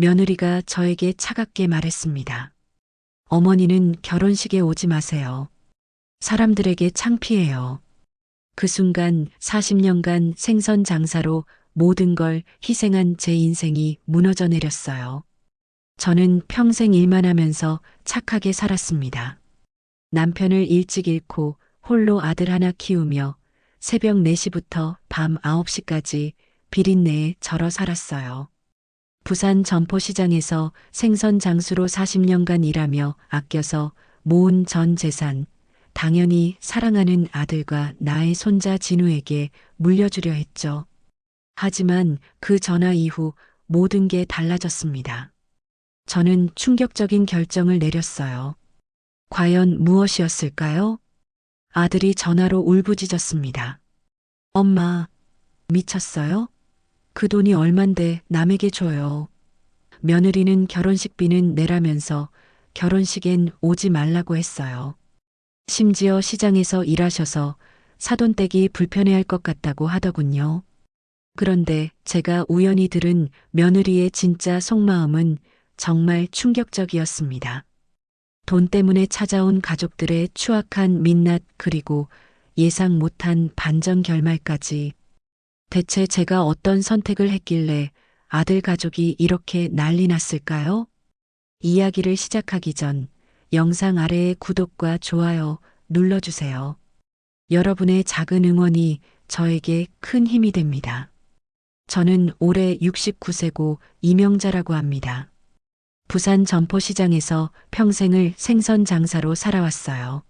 며느리가 저에게 차갑게 말했습니다. 어머니는 결혼식에 오지 마세요. 사람들에게 창피해요. 그 순간 40년간 생선 장사로 모든 걸 희생한 제 인생이 무너져 내렸어요. 저는 평생 일만 하면서 착하게 살았습니다. 남편을 일찍 잃고 홀로 아들 하나 키우며 새벽 4시부터 밤 9시까지 비린내에 절어 살았어요. 부산 점포시장에서 생선 장수로 40년간 일하며 아껴서 모은 전 재산, 당연히 사랑하는 아들과 나의 손자 진우에게 물려주려 했죠. 하지만 그 전화 이후 모든 게 달라졌습니다. 저는 충격적인 결정을 내렸어요. 과연 무엇이었을까요? 아들이 전화로 울부짖었습니다. 엄마, 미쳤어요? 그 돈이 얼만데 남에게 줘요. 며느리는 결혼식비는 내라면서 결혼식엔 오지 말라고 했어요. 심지어 시장에서 일하셔서 사돈댁이 불편해할 것 같다고 하더군요. 그런데 제가 우연히 들은 며느리의 진짜 속마음은 정말 충격적이었습니다. 돈 때문에 찾아온 가족들의 추악한 민낯 그리고 예상 못한 반전 결말까지. 대체 제가 어떤 선택을 했길래 아들 가족이 이렇게 난리 났을까요? 이야기를 시작하기 전 영상 아래에 구독과 좋아요 눌러주세요. 여러분의 작은 응원이 저에게 큰 힘이 됩니다. 저는 올해 69세고 이명자라고 합니다. 부산 점포시장에서 평생을 생선 장사로 살아왔어요.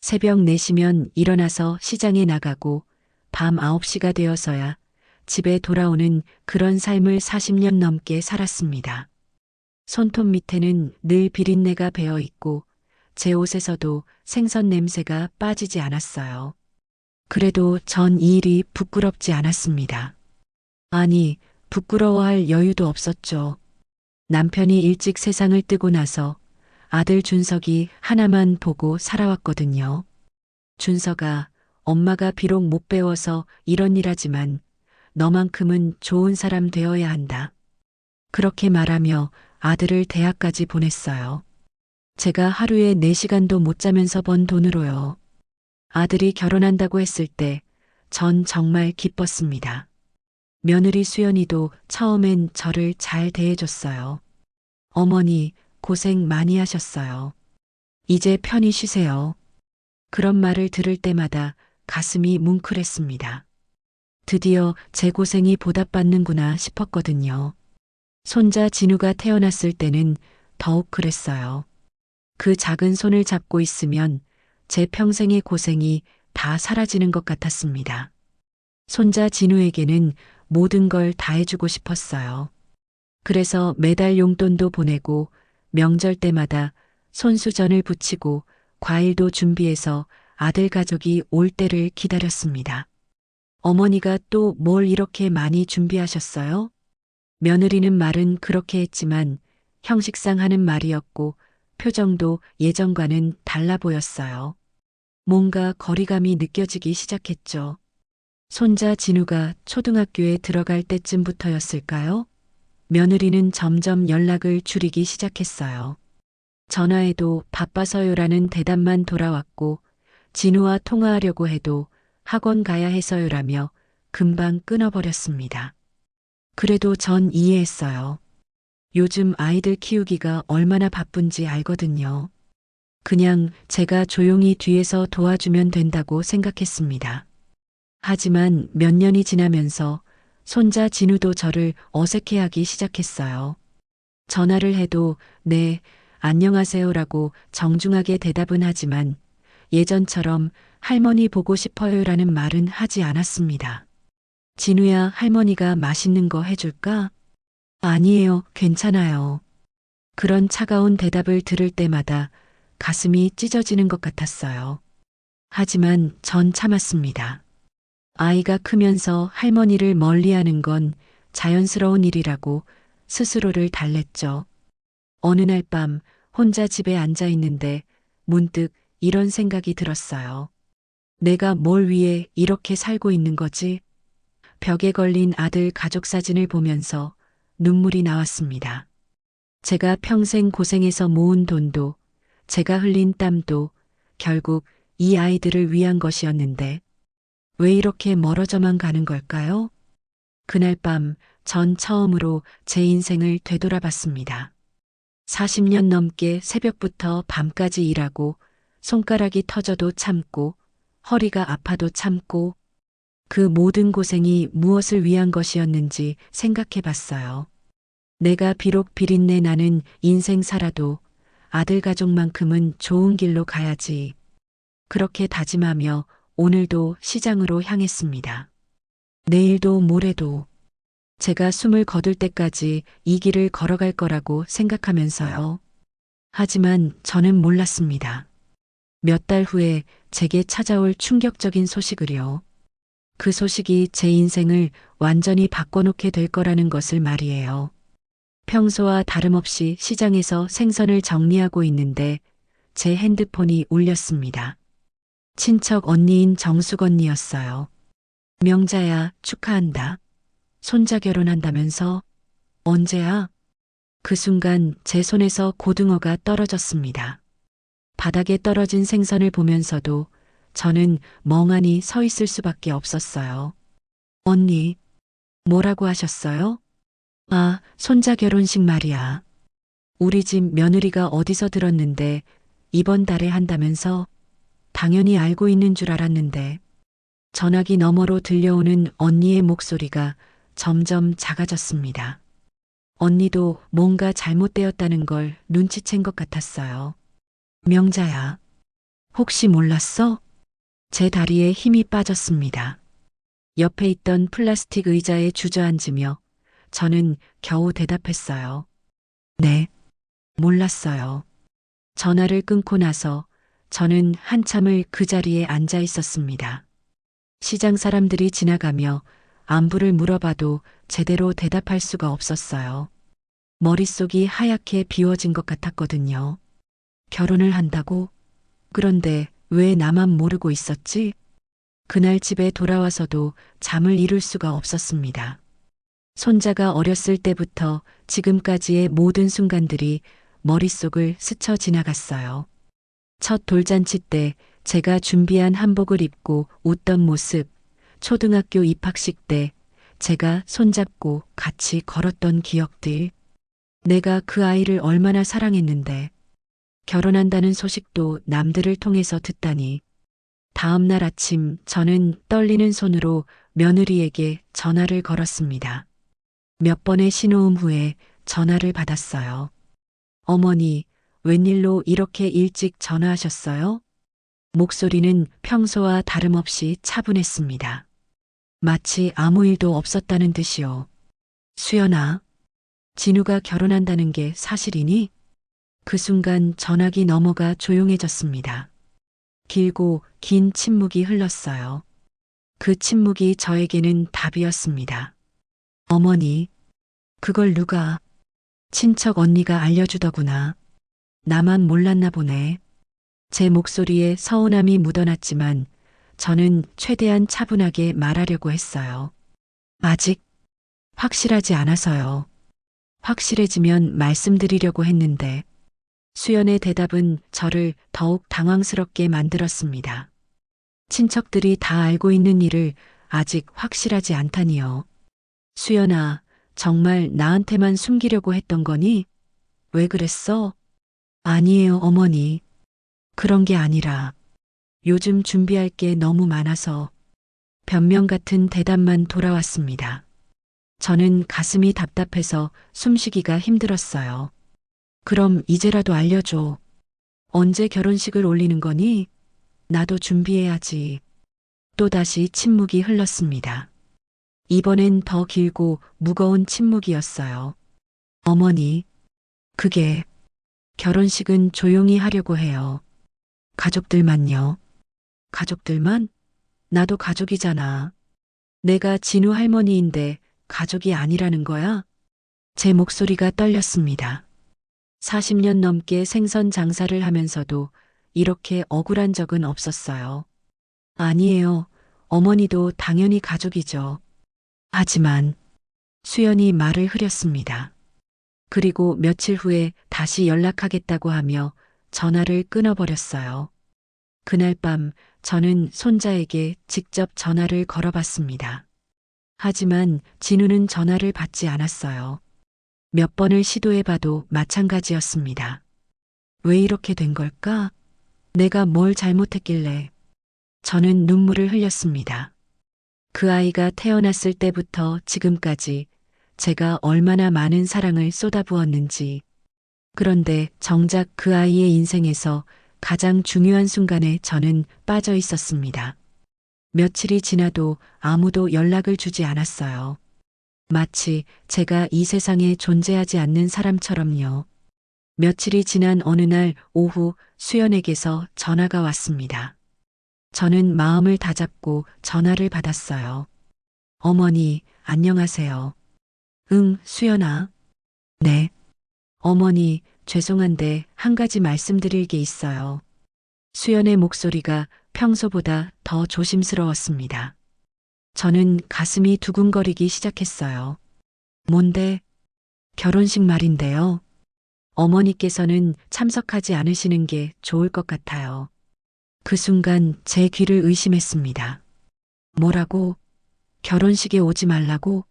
새벽 4시면 일어나서 시장에 나가고 밤 9시가 되어서야 집에 돌아오는 그런 삶을 40년 넘게 살았습니다. 손톱 밑에는 늘 비린내가 배어 있고 제 옷에서도 생선 냄새가 빠지지 않았어요. 그래도 전 이 일이 부끄럽지 않았습니다. 아니, 부끄러워할 여유도 없었죠. 남편이 일찍 세상을 뜨고 나서 아들 준석이 하나만 보고 살아왔거든요. 준석아, 엄마가 비록 못 배워서 이런 일 하지만 너만큼은 좋은 사람 되어야 한다. 그렇게 말하며 아들을 대학까지 보냈어요. 제가 하루에 4시간도 못 자면서 번 돈으로요. 아들이 결혼한다고 했을 때 전 정말 기뻤습니다. 며느리 수연이도 처음엔 저를 잘 대해줬어요. 어머니, 고생 많이 하셨어요. 이제 편히 쉬세요. 그런 말을 들을 때마다 가슴이 뭉클했습니다. 드디어 제 고생이 보답받는구나 싶었거든요. 손자 진우가 태어났을 때는 더욱 그랬어요. 그 작은 손을 잡고 있으면 제 평생의 고생이 다 사라지는 것 같았습니다. 손자 진우에게는 모든 걸 다 해주고 싶었어요. 그래서 매달 용돈도 보내고 명절 때마다 손수전을 붙이고 과일도 준비해서 아들 가족이 올 때를 기다렸습니다. 어머니가 또 뭘 이렇게 많이 준비하셨어요? 며느리는 말은 그렇게 했지만 형식상 하는 말이었고 표정도 예전과는 달라 보였어요. 뭔가 거리감이 느껴지기 시작했죠. 손자 진우가 초등학교에 들어갈 때쯤부터였을까요? 며느리는 점점 연락을 줄이기 시작했어요. 전화해도 바빠서요라는 대답만 돌아왔고 진우와 통화하려고 해도 학원 가야 해서요라며 금방 끊어버렸습니다. 그래도 전 이해했어요. 요즘 아이들 키우기가 얼마나 바쁜지 알거든요. 그냥 제가 조용히 뒤에서 도와주면 된다고 생각했습니다. 하지만 몇 년이 지나면서 손자 진우도 저를 어색해하기 시작했어요. 전화를 해도 네, 안녕하세요라고 정중하게 대답은 하지만 예전처럼 할머니 보고 싶어요라는 말은 하지 않았습니다. 진우야, 할머니가 맛있는 거 해줄까? 아니에요, 괜찮아요. 그런 차가운 대답을 들을 때마다 가슴이 찢어지는 것 같았어요. 하지만 전 참았습니다. 아이가 크면서 할머니를 멀리하는 건 자연스러운 일이라고 스스로를 달랬죠. 어느 날 밤 혼자 집에 앉아 있는데 문득 이런 생각이 들었어요. 내가 뭘 위해 이렇게 살고 있는 거지? 벽에 걸린 아들 가족 사진을 보면서 눈물이 나왔습니다. 제가 평생 고생해서 모은 돈도, 제가 흘린 땀도 결국 이 아이들을 위한 것이었는데 왜 이렇게 멀어져만 가는 걸까요? 그날 밤 전 처음으로 제 인생을 되돌아봤습니다. 40년 넘게 새벽부터 밤까지 일하고 손가락이 터져도 참고 허리가 아파도 참고 그 모든 고생이 무엇을 위한 것이었는지 생각해 봤어요. 내가 비록 비린내 나는 인생 살아도 아들 가족만큼은 좋은 길로 가야지. 그렇게 다짐하며 오늘도 시장으로 향했습니다. 내일도 모레도 제가 숨을 거둘 때까지 이 길을 걸어갈 거라고 생각하면서요. 하지만 저는 몰랐습니다. 몇 달 후에 제게 찾아올 충격적인 소식을요. 그 소식이 제 인생을 완전히 바꿔놓게 될 거라는 것을 말이에요. 평소와 다름없이 시장에서 생선을 정리하고 있는데 제 핸드폰이 울렸습니다. 친척 언니인 정숙 언니였어요. 명자야, 축하한다. 손자 결혼한다면서? 언제야? 그 순간 제 손에서 고등어가 떨어졌습니다. 바닥에 떨어진 생선을 보면서도 저는 멍하니 서 있을 수밖에 없었어요. 언니, 뭐라고 하셨어요? 아, 손자 결혼식 말이야. 우리 집 며느리가 어디서 들었는데 이번 달에 한다면서? 당연히 알고 있는 줄 알았는데. 전화기 너머로 들려오는 언니의 목소리가 점점 작아졌습니다. 언니도 뭔가 잘못되었다는 걸 눈치챈 것 같았어요. 명자야, 혹시 몰랐어? 제 다리에 힘이 빠졌습니다. 옆에 있던 플라스틱 의자에 주저앉으며 저는 겨우 대답했어요. 네, 몰랐어요. 전화를 끊고 나서 저는 한참을 그 자리에 앉아 있었습니다. 시장 사람들이 지나가며 안부를 물어봐도 제대로 대답할 수가 없었어요. 머릿속이 하얗게 비워진 것 같았거든요. 결혼을 한다고? 그런데 왜 나만 모르고 있었지? 그날 집에 돌아와서도 잠을 이룰 수가 없었습니다. 손자가 어렸을 때부터 지금까지의 모든 순간들이 머릿속을 스쳐 지나갔어요. 첫 돌잔치 때 제가 준비한 한복을 입고 웃던 모습, 초등학교 입학식 때 제가 손잡고 같이 걸었던 기억들, 내가 그 아이를 얼마나 사랑했는데 결혼한다는 소식도 남들을 통해서 듣다니. 다음 날 아침 저는 떨리는 손으로 며느리에게 전화를 걸었습니다. 몇 번의 신호음 후에 전화를 받았어요. 어머니, 웬일로 이렇게 일찍 전화하셨어요? 목소리는 평소와 다름없이 차분했습니다. 마치 아무 일도 없었다는 듯이요. 수연아, 진우가 결혼한다는 게 사실이니? 그 순간 전화기 너머가 조용해졌습니다. 길고 긴 침묵이 흘렀어요. 그 침묵이 저에게는 답이었습니다. 어머니, 그걸 누가, 친척 언니가 알려주더구나. 나만 몰랐나 보네. 제 목소리에 서운함이 묻어났지만 저는 최대한 차분하게 말하려고 했어요. 아직 확실하지 않아서요. 확실해지면 말씀드리려고 했는데 수연의 대답은 저를 더욱 당황스럽게 만들었습니다. 친척들이 다 알고 있는 일을 아직 확실하지 않다니요. 수연아, 정말 나한테만 숨기려고 했던 거니? 왜 그랬어? 아니에요, 어머니. 그런 게 아니라 요즘 준비할 게 너무 많아서 변명 같은 대답만 돌아왔습니다. 저는 가슴이 답답해서 숨쉬기가 힘들었어요. 그럼 이제라도 알려줘. 언제 결혼식을 올리는 거니? 나도 준비해야지. 또다시 침묵이 흘렀습니다. 이번엔 더 길고 무거운 침묵이었어요. 어머니, 그게 결혼식은 조용히 하려고 해요. 가족들만요. 가족들만? 나도 가족이잖아. 내가 진우 할머니인데 가족이 아니라는 거야? 제 목소리가 떨렸습니다. 40년 넘게 생선 장사를 하면서도 이렇게 억울한 적은 없었어요. 아니에요. 어머니도 당연히 가족이죠. 하지만 수연이 말을 흐렸습니다. 그리고 며칠 후에 다시 연락하겠다고 하며 전화를 끊어버렸어요. 그날 밤 저는 손자에게 직접 전화를 걸어봤습니다. 하지만 진우는 전화를 받지 않았어요. 몇 번을 시도해봐도 마찬가지였습니다. 왜 이렇게 된 걸까? 내가 뭘 잘못했길래? 저는 눈물을 흘렸습니다. 그 아이가 태어났을 때부터 지금까지 제가 얼마나 많은 사랑을 쏟아부었는지. 그런데 정작 그 아이의 인생에서 가장 중요한 순간에 저는 빠져 있었습니다. 며칠이 지나도 아무도 연락을 주지 않았어요. 마치 제가 이 세상에 존재하지 않는 사람처럼요. 며칠이 지난 어느 날 오후 수연에게서 전화가 왔습니다. 저는 마음을 다잡고 전화를 받았어요. 어머니, 안녕하세요. 응, 수연아. 네. 어머니, 죄송한데 한 가지 말씀드릴 게 있어요. 수연의 목소리가 평소보다 더 조심스러웠습니다. 저는 가슴이 두근거리기 시작했어요. 뭔데? 결혼식 말인데요. 어머니께서는 참석하지 않으시는 게 좋을 것 같아요. 그 순간 제 귀를 의심했습니다. 뭐라고? 결혼식에 오지 말라고?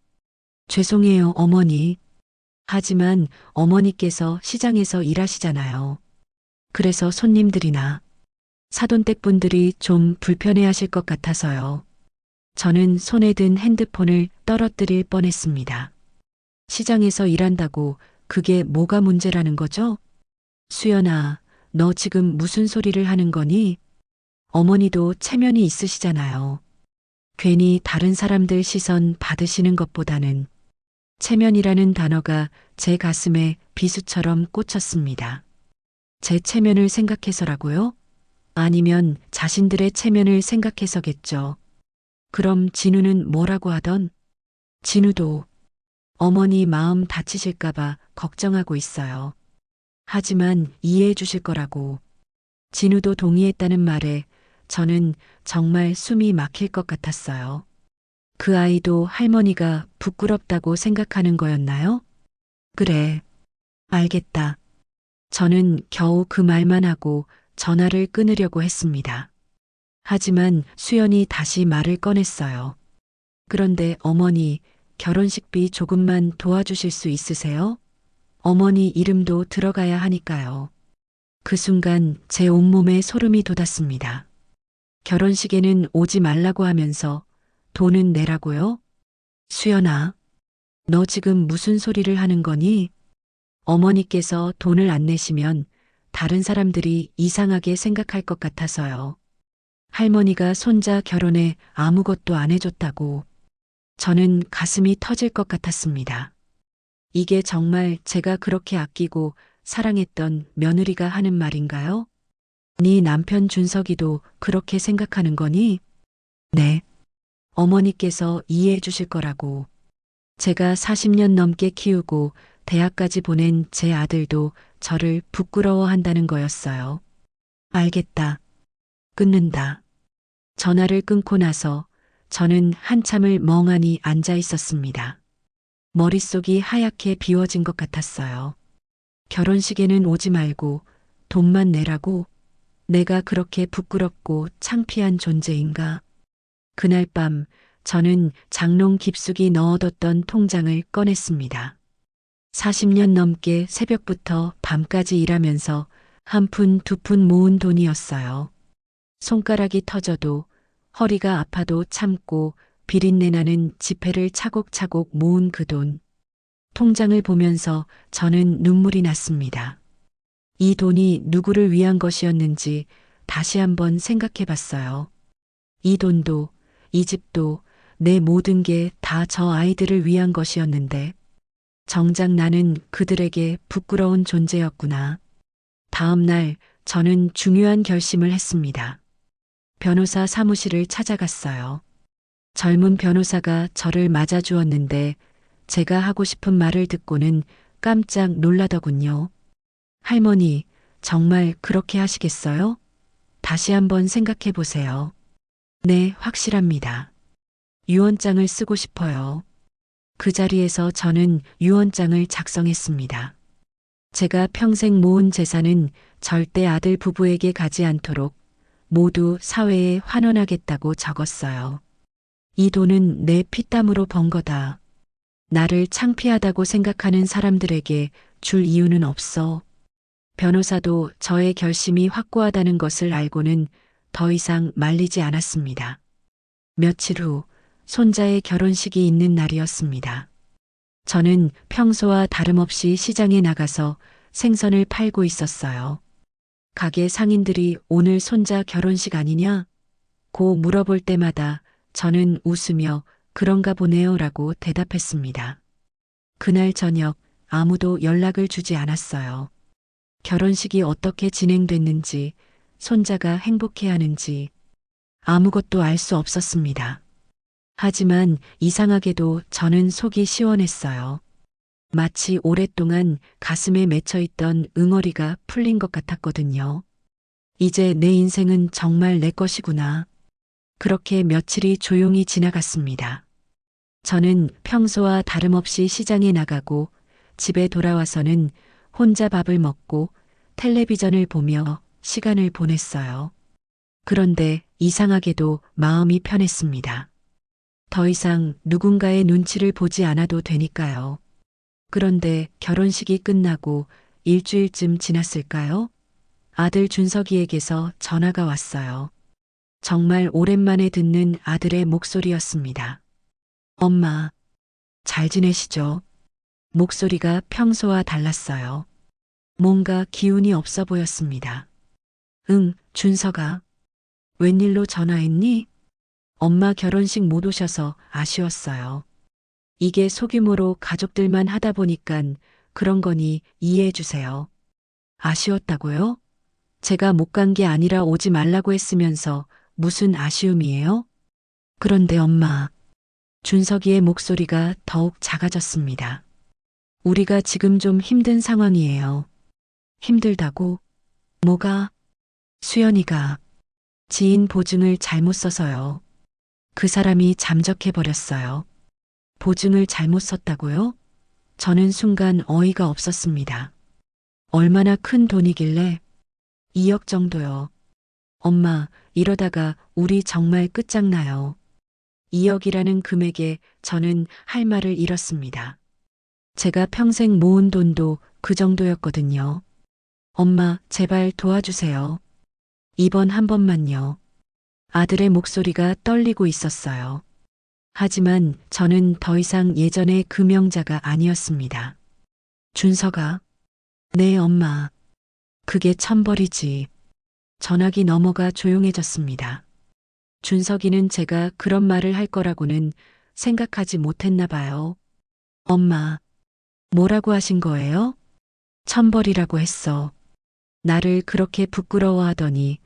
죄송해요, 어머니. 하지만 어머니께서 시장에서 일하시잖아요. 그래서 손님들이나 사돈댁 분들이 좀 불편해하실 것 같아서요. 저는 손에 든 핸드폰을 떨어뜨릴 뻔했습니다. 시장에서 일한다고 그게 뭐가 문제라는 거죠? 수연아, 너 지금 무슨 소리를 하는 거니? 어머니도 체면이 있으시잖아요. 괜히 다른 사람들 시선 받으시는 것보다는 체면이라는 단어가 제 가슴에 비수처럼 꽂혔습니다. 제 체면을 생각해서라고요? 아니면 자신들의 체면을 생각해서겠죠. 그럼 진우는 뭐라고 하던? 진우도 어머니 마음 다치실까봐 걱정하고 있어요. 하지만 이해해 주실 거라고. 진우도 동의했다는 말에 저는 정말 숨이 막힐 것 같았어요. 그 아이도 할머니가 부끄럽다고 생각하는 거였나요? 그래, 알겠다. 저는 겨우 그 말만 하고 전화를 끊으려고 했습니다. 하지만 수연이 다시 말을 꺼냈어요. 그런데 어머니, 결혼식비 조금만 도와주실 수 있으세요? 어머니 이름도 들어가야 하니까요. 그 순간 제 온몸에 소름이 돋았습니다. 결혼식에는 오지 말라고 하면서 돈은 내라고요? 수연아, 너 지금 무슨 소리를 하는 거니? 어머니께서 돈을 안 내시면 다른 사람들이 이상하게 생각할 것 같아서요. 할머니가 손자 결혼에 아무것도 안 해줬다고. 저는 가슴이 터질 것 같았습니다. 이게 정말 제가 그렇게 아끼고 사랑했던 며느리가 하는 말인가요? 네 남편 준석이도 그렇게 생각하는 거니? 네. 어머니께서 이해해 주실 거라고. 제가 40년 넘게 키우고 대학까지 보낸 제 아들도 저를 부끄러워한다는 거였어요. 알겠다. 끊는다. 전화를 끊고 나서 저는 한참을 멍하니 앉아 있었습니다. 머릿속이 하얗게 비워진 것 같았어요. 결혼식에는 오지 말고 돈만 내라고. 내가 그렇게 부끄럽고 창피한 존재인가? 그날 밤 저는 장롱 깊숙이 넣어뒀던 통장을 꺼냈습니다. 40년 넘게 새벽부터 밤까지 일하면서 한 푼 두 푼 모은 돈이었어요. 손가락이 터져도 허리가 아파도 참고 비린내 나는 지폐를 차곡차곡 모은 그 돈. 통장을 보면서 저는 눈물이 났습니다. 이 돈이 누구를 위한 것이었는지 다시 한번 생각해 봤어요. 이 돈도, 이 집도, 내 모든 게 다 저 아이들을 위한 것이었는데, 정작 나는 그들에게 부끄러운 존재였구나. 다음 날 저는 중요한 결심을 했습니다. 변호사 사무실을 찾아갔어요. 젊은 변호사가 저를 맞아주었는데 제가 하고 싶은 말을 듣고는 깜짝 놀라더군요. 할머니, 정말 그렇게 하시겠어요? 다시 한번 생각해 보세요. 네, 확실합니다. 유언장을 쓰고 싶어요. 그 자리에서 저는 유언장을 작성했습니다. 제가 평생 모은 재산은 절대 아들 부부에게 가지 않도록 모두 사회에 환원하겠다고 적었어요. 이 돈은 내 피땀으로 번 거다. 나를 창피하다고 생각하는 사람들에게 줄 이유는 없어. 변호사도 저의 결심이 확고하다는 것을 알고는 더 이상 말리지 않았습니다. 며칠 후 손자의 결혼식이 있는 날이었습니다. 저는 평소와 다름없이 시장에 나가서 생선을 팔고 있었어요. 가게 상인들이 오늘 손자 결혼식 아니냐? 고 물어볼 때마다 저는 웃으며 그런가 보네요라고 대답했습니다. 그날 저녁 아무도 연락을 주지 않았어요. 결혼식이 어떻게 진행됐는지, 손자가 행복해하는지 아무것도 알 수 없었습니다. 하지만 이상하게도 저는 속이 시원했어요. 마치 오랫동안 가슴에 맺혀있던 응어리가 풀린 것 같았거든요. 이제 내 인생은 정말 내 것이구나. 그렇게 며칠이 조용히 지나갔습니다. 저는 평소와 다름없이 시장에 나가고 집에 돌아와서는 혼자 밥을 먹고 텔레비전을 보며 시간을 보냈어요. 그런데 이상하게도 마음이 편했습니다. 더 이상 누군가의 눈치를 보지 않아도 되니까요. 그런데 결혼식이 끝나고 일주일쯤 지났을까요? 아들 준석이에게서 전화가 왔어요. 정말 오랜만에 듣는 아들의 목소리였습니다. 엄마, 잘 지내시죠? 목소리가 평소와 달랐어요. 뭔가 기운이 없어 보였습니다. 응, 준석아. 웬일로 전화했니? 엄마 결혼식 못 오셔서 아쉬웠어요. 이게 소규모로 가족들만 하다 보니깐 그런 거니 이해해 주세요. 아쉬웠다고요? 제가 못 간 게 아니라 오지 말라고 했으면서 무슨 아쉬움이에요? 그런데 엄마, 준석이의 목소리가 더욱 작아졌습니다. 우리가 지금 좀 힘든 상황이에요. 힘들다고? 뭐가? 수연이가 지인 보증을 잘못 써서요. 그 사람이 잠적해 버렸어요. 보증을 잘못 썼다고요? 저는 순간 어이가 없었습니다. 얼마나 큰 돈이길래? 2억 정도요. 엄마, 이러다가 우리 정말 끝장나요. 2억이라는 금액에 저는 할 말을 잃었습니다. 제가 평생 모은 돈도 그 정도였거든요. 엄마, 제발 도와주세요. 이번 한 번만요. 아들의 목소리가 떨리고 있었어요. 하지만 저는 더 이상 예전의 그 명자가 아니었습니다. 준석아. 네, 엄마. 그게 천벌이지. 전화기 너머가 조용해졌습니다. 준석이는 제가 그런 말을 할 거라고는 생각하지 못했나 봐요. 엄마, 뭐라고 하신 거예요? 천벌이라고 했어. 나를 그렇게 부끄러워하더니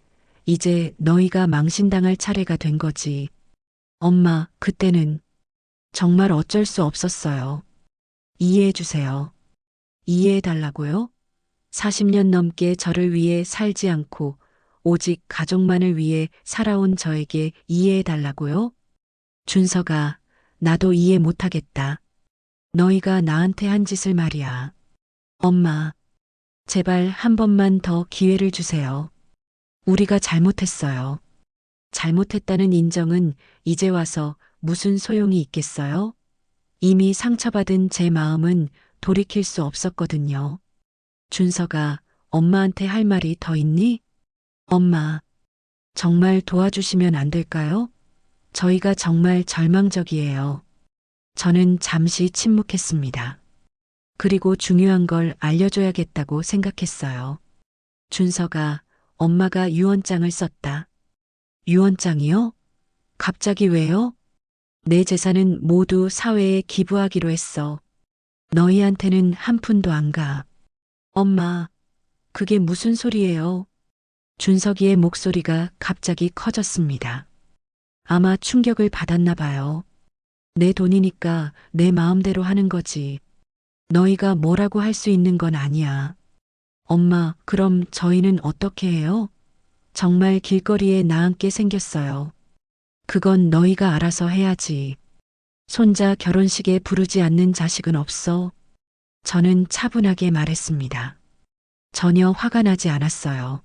이제 너희가 망신당할 차례가 된 거지. 엄마, 그때는 정말 어쩔 수 없었어요. 이해해 주세요. 이해해 달라고요? 40년 넘게 저를 위해 살지 않고 오직 가족만을 위해 살아온 저에게 이해해 달라고요? 준석아, 나도 이해 못하겠다. 너희가 나한테 한 짓을 말이야. 엄마, 제발 한 번만 더 기회를 주세요. 우리가 잘못했어요. 잘못했다는 인정은 이제 와서 무슨 소용이 있겠어요? 이미 상처받은 제 마음은 돌이킬 수 없었거든요. 준석아, 엄마한테 할 말이 더 있니? 엄마, 정말 도와주시면 안 될까요? 저희가 정말 절망적이에요. 저는 잠시 침묵했습니다. 그리고 중요한 걸 알려줘야겠다고 생각했어요. 준석아, 엄마가 유언장을 썼다. 유언장이요? 갑자기 왜요? 내 재산은 모두 사회에 기부하기로 했어. 너희한테는 한 푼도 안 가. 엄마, 그게 무슨 소리예요? 준석이의 목소리가 갑자기 커졌습니다. 아마 충격을 받았나 봐요. 내 돈이니까 내 마음대로 하는 거지. 너희가 뭐라고 할 수 있는 건 아니야. 엄마, 그럼 저희는 어떻게 해요? 정말 길거리에 나앉게 생겼어요. 그건 너희가 알아서 해야지. 손자 결혼식에 부르지 않는 자식은 없어. 저는 차분하게 말했습니다. 전혀 화가 나지 않았어요.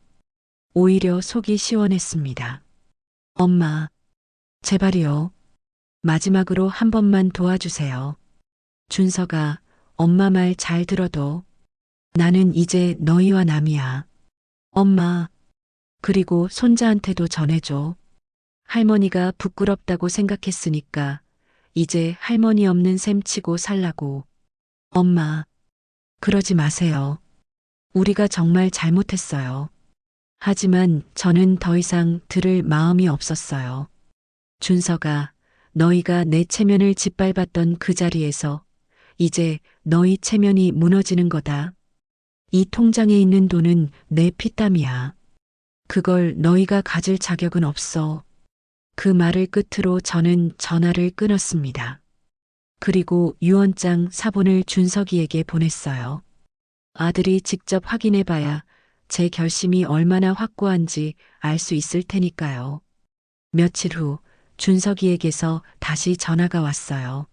오히려 속이 시원했습니다. 엄마, 제발이요. 마지막으로 한 번만 도와주세요. 준서가 엄마 말 잘 들어도 나는 이제 너희와 남이야. 엄마, 그리고 손자한테도 전해줘. 할머니가 부끄럽다고 생각했으니까 이제 할머니 없는 셈 치고 살라고. 엄마, 그러지 마세요. 우리가 정말 잘못했어요. 하지만 저는 더 이상 들을 마음이 없었어요. 준서가 너희가 내 체면을 짓밟았던 그 자리에서 이제 너희 체면이 무너지는 거다. 이 통장에 있는 돈은 내 피땀이야. 그걸 너희가 가질 자격은 없어. 그 말을 끝으로 저는 전화를 끊었습니다. 그리고 유언장 사본을 준석이에게 보냈어요. 아들이 직접 확인해봐야 제 결심이 얼마나 확고한지 알 수 있을 테니까요. 며칠 후 준석이에게서 다시 전화가 왔어요.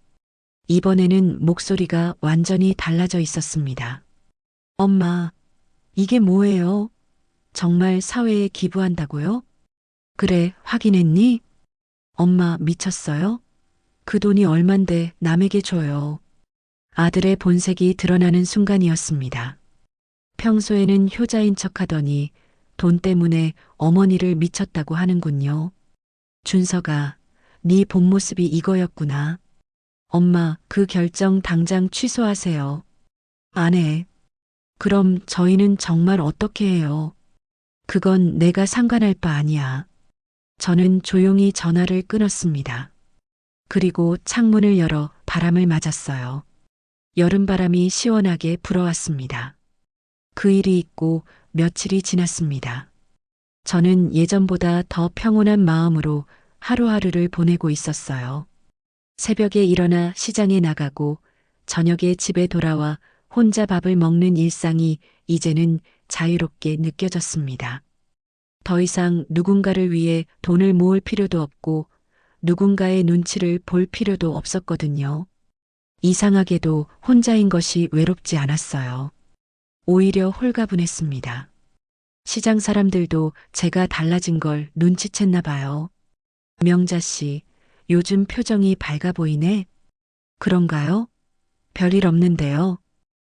이번에는 목소리가 완전히 달라져 있었습니다. 엄마, 이게 뭐예요? 정말 사회에 기부한다고요? 그래, 확인했니? 엄마 미쳤어요? 그 돈이 얼만데 남에게 줘요. 아들의 본색이 드러나는 순간이었습니다. 평소에는 효자인 척하더니 돈 때문에 어머니를 미쳤다고 하는군요. 준서가 네 본 모습이 이거였구나. 엄마, 그 결정 당장 취소하세요. 안 해. 그럼 저희는 정말 어떻게 해요? 그건 내가 상관할 바 아니야. 저는 조용히 전화를 끊었습니다. 그리고 창문을 열어 바람을 맞았어요. 여름바람이 시원하게 불어왔습니다. 그 일이 있고 며칠이 지났습니다. 저는 예전보다 더 평온한 마음으로 하루하루를 보내고 있었어요. 새벽에 일어나 시장에 나가고 저녁에 집에 돌아와 혼자 밥을 먹는 일상이 이제는 자유롭게 느껴졌습니다. 더 이상 누군가를 위해 돈을 모을 필요도 없고 누군가의 눈치를 볼 필요도 없었거든요. 이상하게도 혼자인 것이 외롭지 않았어요. 오히려 홀가분했습니다. 시장 사람들도 제가 달라진 걸 눈치챘나 봐요. 명자 씨, 요즘 표정이 밝아 보이네. 그런가요? 별일 없는데요.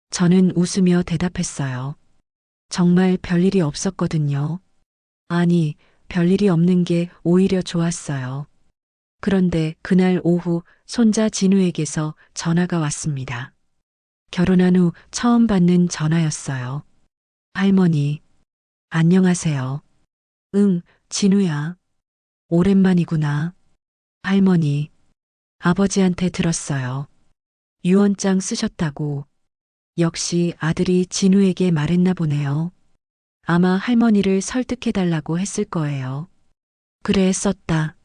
저는 웃으며 대답했어요. 정말 별일이 없었거든요. 아니, 별일이 없는 게 오히려 좋았어요. 그런데 그날 오후 손자 진우에게서 전화가 왔습니다. 결혼한 후 처음 받는 전화였어요. 할머니, 안녕하세요. 응, 진우야. 오랜만이구나. 할머니, 아버지한테 들었어요. 유언장 쓰셨다고. 역시 아들이 진우에게 말했나 보네요. 아마 할머니를 설득해달라고 했을 거예요. 그래, 썼다.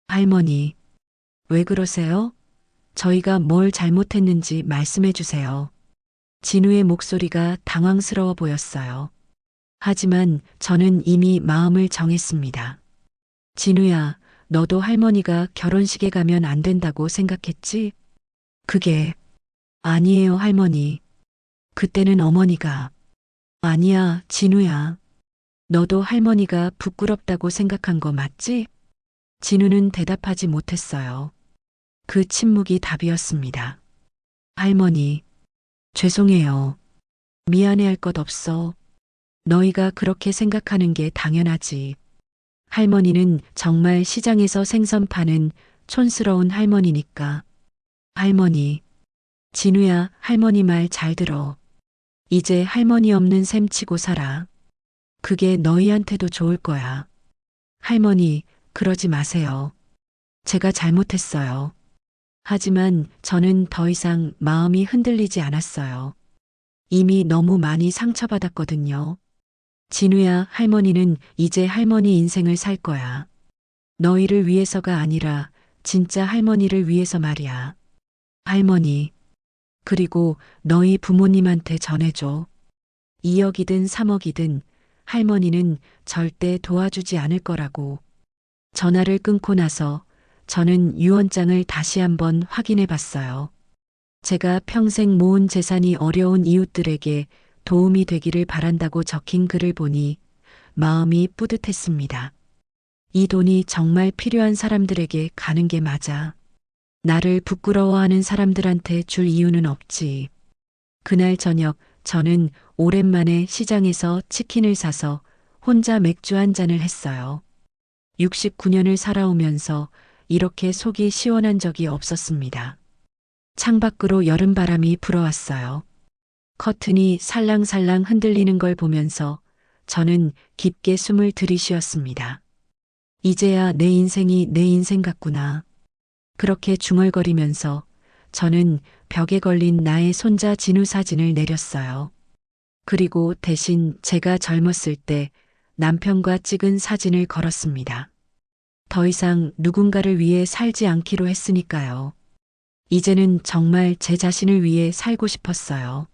할머니, 왜 그러세요? 저희가 뭘 잘못했는지 말씀해 주세요. 진우의 목소리가 당황스러워 보였어요. 하지만 저는 이미 마음을 정했습니다. 진우야, 너도 할머니가 결혼식에 가면 안 된다고 생각했지? 그게 아니에요, 할머니. 그때는 어머니가 아니야, 진우야. 너도 할머니가 부끄럽다고 생각한 거 맞지? 진우는 대답하지 못했어요. 그 침묵이 답이었습니다. 할머니, 죄송해요. 미안해할 것 없어. 너희가 그렇게 생각하는 게 당연하지. 할머니는 정말 시장에서 생선 파는 촌스러운 할머니니까. 할머니, 진우야, 할머니 말 잘 들어. 이제 할머니 없는 셈 치고 살아. 그게 너희한테도 좋을 거야. 할머니, 그러지 마세요. 제가 잘못했어요. 하지만 저는 더 이상 마음이 흔들리지 않았어요. 이미 너무 많이 상처받았거든요. 진우야, 할머니는 이제 할머니 인생을 살 거야. 너희를 위해서가 아니라 진짜 할머니를 위해서 말이야. 할머니, 그리고 너희 부모님한테 전해줘. 2억이든 3억이든 할머니는 절대 도와주지 않을 거라고. 전화를 끊고 나서 저는 유언장을 다시 한번 확인해 봤어요. 제가 평생 모은 재산이 어려운 이웃들에게 도움이 되기를 바란다고 적힌 글을 보니 마음이 뿌듯했습니다. 이 돈이 정말 필요한 사람들에게 가는 게 맞아. 나를 부끄러워하는 사람들한테 줄 이유는 없지. 그날 저녁 저는 오랜만에 시장에서 치킨을 사서 혼자 맥주 한 잔을 했어요. 69년을 살아오면서 이렇게 속이 시원한 적이 없었습니다. 창밖으로 여름바람이 불어왔어요. 커튼이 살랑살랑 흔들리는 걸 보면서 저는 깊게 숨을 들이쉬었습니다. 이제야 내 인생이 내 인생 같구나. 그렇게 중얼거리면서 저는 벽에 걸린 나의 손자 진우 사진을 내렸어요. 그리고 대신 제가 젊었을 때 남편과 찍은 사진을 걸었습니다. 더 이상 누군가를 위해 살지 않기로 했으니까요. 이제는 정말 제 자신을 위해 살고 싶었어요.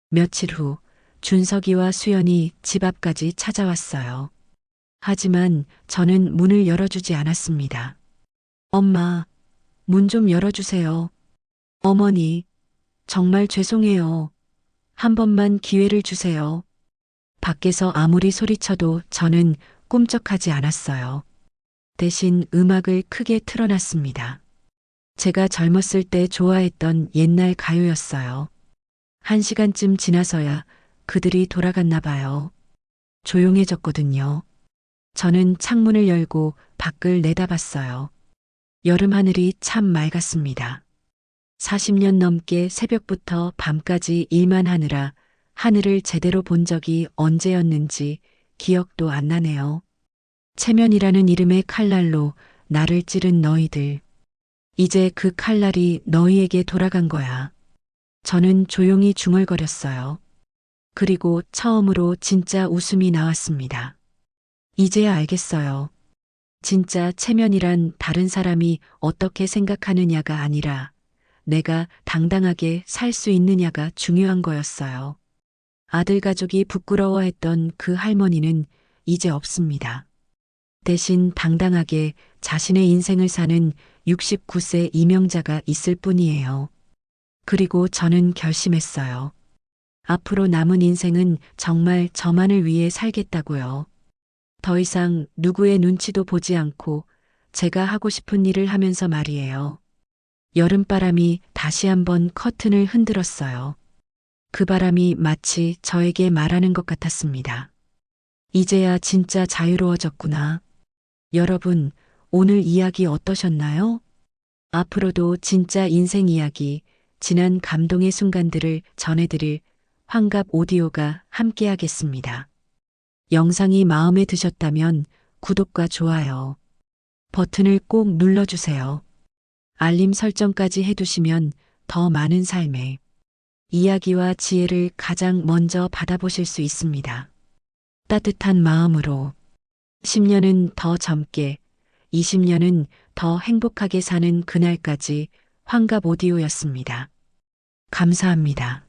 며칠 후 준석이와 수연이 집 앞까지 찾아왔어요. 하지만 저는 문을 열어주지 않았습니다. 엄마, 문 좀 열어주세요. 어머니, 정말 죄송해요. 한 번만 기회를 주세요. 밖에서 아무리 소리쳐도 저는 꿈쩍하지 않았어요. 대신 음악을 크게 틀어놨습니다. 제가 젊었을 때 좋아했던 옛날 가요였어요. 1시간쯤 지나서야 그들이 돌아갔나 봐요. 조용해졌거든요. 저는 창문을 열고 밖을 내다봤어요. 여름 하늘이 참 맑았습니다. 40년 넘게 새벽부터 밤까지 일만 하느라 하늘을 제대로 본 적이 언제였는지 기억도 안 나네요. 체면이라는 이름의 칼날로 나를 찌른 너희들. 이제 그 칼날이 너희에게 돌아간 거야. 저는 조용히 중얼거렸어요. 그리고 처음으로 진짜 웃음이 나왔습니다. 이제야 알겠어요. 진짜 체면이란 다른 사람이 어떻게 생각하느냐가 아니라 내가 당당하게 살 수 있느냐가 중요한 거였어요. 아들 가족이 부끄러워했던 그 할머니는 이제 없습니다. 대신 당당하게 자신의 인생을 사는 69세 이명자가 있을 뿐이에요. 그리고 저는 결심했어요. 앞으로 남은 인생은 정말 저만을 위해 살겠다고요. 더 이상 누구의 눈치도 보지 않고 제가 하고 싶은 일을 하면서 말이에요. 여름바람이 다시 한번 커튼을 흔들었어요. 그 바람이 마치 저에게 말하는 것 같았습니다. 이제야 진짜 자유로워졌구나. 여러분, 오늘 이야기 어떠셨나요? 앞으로도 진짜 인생 이야기, 지난 감동의 순간들을 전해드릴 환갑 오디오가 함께하겠습니다. 영상이 마음에 드셨다면 구독과 좋아요 버튼을 꼭 눌러주세요. 알림 설정까지 해두시면 더 많은 삶의 이야기와 지혜를 가장 먼저 받아보실 수 있습니다. 따뜻한 마음으로 10년은 더 젊게, 20년은 더 행복하게 사는 그날까지 환갑 오디오였습니다. 감사합니다.